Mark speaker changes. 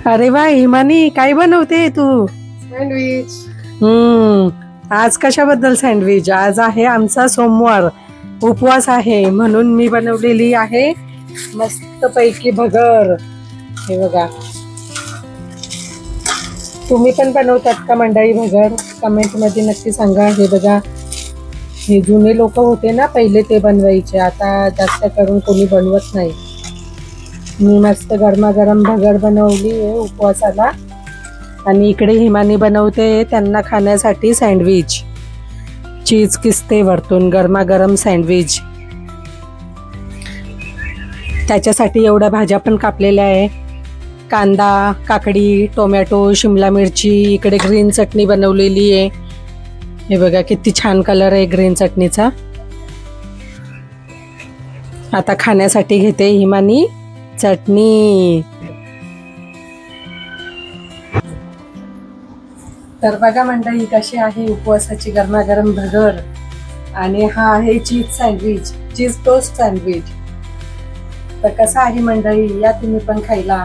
Speaker 1: अरे वा हिमानी, काय बनवते तू?
Speaker 2: सँडविच.
Speaker 1: आज कशाबद्दल सँडविच? आज आहे आमचा सोमवार, उपवास आहे, म्हणून मी बनवलेली आहे मस्त पैकी भगर. हे बघा, तुम्ही पण बनवतात का मंडळी भगर? कमेंट मध्ये नक्की सांगा. हे बघा, हे जुने लोक होते ना पहिले, ते बनवायचे. आता जास्त करून कोणी बनवत नाही. मी मस्त गरमागरम भगर बनवली आहे उपवासाला. आणि इकडे हिमानी बनवते त्यांना खाण्यासाठी सँडविच. चीज किसते वरतून, गरमागरम सँडविच. त्याच्यासाठी एवढ्या भाज्या पण कापलेल्या आहे. कांदा, काकडी, टोमॅटो, शिमला मिरची. इकडे ग्रीन चटणी बनवलेली आहे. हे बघा किती छान कलर आहे ग्रीन चटणीचा. आता खाण्यासाठी घेते हिमानी चटणी. तर बघा मंडळी कशी आहे उपवासाची गरमागरम भगर. आणि हा आहे चीज सँडविच, चीज टोस्ट सँडविच. तर कसा आहे मंडळी, या तुम्ही पण खायला.